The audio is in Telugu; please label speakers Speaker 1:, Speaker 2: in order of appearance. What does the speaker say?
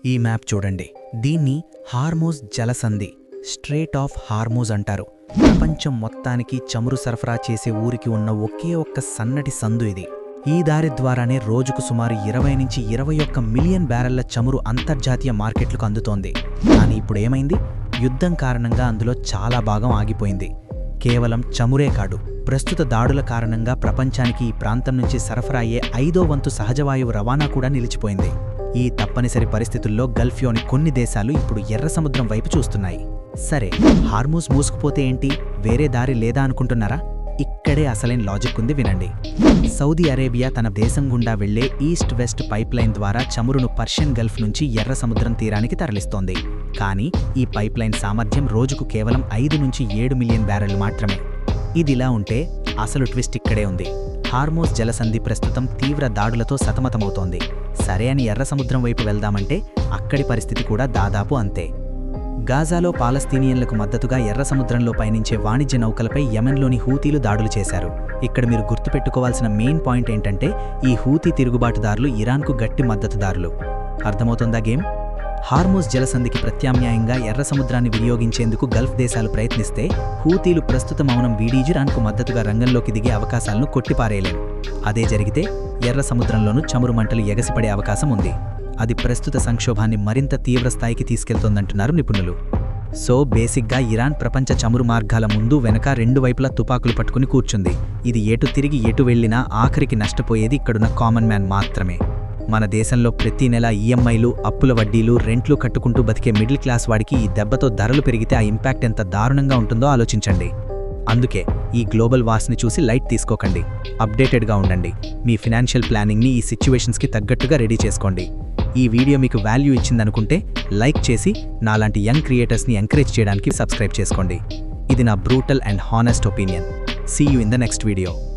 Speaker 1: ఈ మ్యాప్ చూడండి. దీన్ని హార్మోజ్ జలసంధి, స్ట్రేట్ ఆఫ్ హార్మోజ్ అంటారు. ప్రపంచం మొత్తానికి చమురు సరఫరా చేసే ఊరికి ఉన్న ఒకే ఒక్క సన్నటి సందు ఇది. ఈ దారి ద్వారానే రోజుకు సుమారు 20 నుంచి 21 మిలియన్ బ్యారెళ్ల చమురు అంతర్జాతీయ మార్కెట్లకు అందుతోంది. కానీ ఇప్పుడేమైంది? యుద్ధం కారణంగా అందులో చాలా భాగం ఆగిపోయింది. కేవలం చమురే కాదు, ప్రస్తుత దాడుల కారణంగా ప్రపంచానికి ఈ ప్రాంతం నుంచి సరఫరా అయ్యే 5వ వంతు సహజవాయువు రవాణా కూడా నిలిచిపోయింది. ఈ తప్పనిసరి పరిస్థితుల్లో గల్ఫ్లోని కొన్ని దేశాలు ఇప్పుడు ఎర్ర సముద్రం వైపు చూస్తున్నాయి. సరే, హార్మూజ్ మూసుకుపోతే ఏంటి, వేరే దారి లేదా అనుకుంటున్నారా? ఇక్కడే అసలైన లాజిక్ ఉంది, వినండి. సౌదీ అరేబియా తన దేశం గుండా వెళ్లే ఈస్ట్ వెస్ట్ పైప్లైన్ ద్వారా చమురును పర్షియన్ గల్ఫ్ నుంచి ఎర్ర సముద్రం తీరానికి తరలిస్తోంది. కానీ ఈ పైప్లైన్ సామర్థ్యం రోజుకు కేవలం 5 నుంచి 7 మిలియన్ బ్యారెళ్లు మాత్రమే. ఇదిలా ఉంటే అసలు ట్విస్ట్ ఇక్కడే ఉంది. హార్మోజ్ జలసంధి ప్రస్తుతం తీవ్ర దాడులతో సతమతమవుతోంది. సరే అని ఎర్ర సముద్రం వైపు వెళ్దామంటే అక్కడి పరిస్థితి కూడా దాదాపు అంతే. గాజాలో పాలస్తీనియన్లకు మద్దతుగా ఎర్ర సముద్రంలో పయనించే వాణిజ్య నౌకలపై యెమెన్లోని హూతీలు దాడులు చేశారు. ఇక్కడ మీరు గుర్తుపెట్టుకోవాల్సిన మెయిన్ పాయింట్ ఏంటంటే, ఈ హూతీ తిరుగుబాటుదారులు ఇరాన్కు గట్టి మద్దతుదారులు. అర్థమవుతోందా గేమ్? హార్మోజ్ జలసంధికి ప్రత్యామ్నాయంగా ఎర్ర సముద్రాన్ని వినియోగించేందుకు గల్ఫ్ దేశాలు ప్రయత్నిస్తే, హూతీలు ప్రస్తుత మౌనం వీడి ఇరాన్కు మద్దతుగా రంగంలోకి దిగే అవకాశాలను కొట్టిపారేయలేం. అదే జరిగితే ఎర్ర సముద్రంలోనూ చమురు మంటలు ఎగసిపడే అవకాశం ఉంది. అది ప్రస్తుత సంక్షోభాన్ని మరింత తీవ్ర స్థాయికి తీసుకెళ్తోందంటున్నారు నిపుణులు. సో బేసిక్గా ఇరాన్ ప్రపంచ చమురు మార్గాల ముందు వెనక 2 వైపులా తుపాకులు పట్టుకుని కూర్చుంది. ఇది ఎటు తిరిగి ఎటు వెళ్లినా ఆఖరికి నష్టపోయేది ఇక్కడున్న కామన్ మ్యాన్ మాత్రమే. మన దేశంలో ప్రతి నెల ఈఎంఐలు, అప్పుల వడ్డీలు, రెంట్లు కట్టుకుంటూ బతికే మిడిల్ క్లాస్ వాడికి ఈ దెబ్బతో ధరలు పెరిగితే ఆ ఇంపాక్ట్ ఎంత దారుణంగా ఉంటుందో ఆలోచించండి. అందుకే ఈ గ్లోబల్ వార్స్ని చూసి లైట్ తీసుకోకండి, అప్డేటెడ్గా ఉండండి. మీ ఫినాన్షియల్ ప్లానింగ్ని ఈ సిచ్యువేషన్స్కి తగ్గట్టుగా రెడీ చేసుకోండి. ఈ వీడియో మీకు వాల్యూ ఇచ్చిందనుకుంటే లైక్ చేసి నాలాంటి యంగ్ క్రియేటర్స్ని ఎంకరేజ్ చేయడానికి సబ్స్క్రైబ్ చేసుకోండి. ఇది నా brutal and honest opinion. See you in the next video.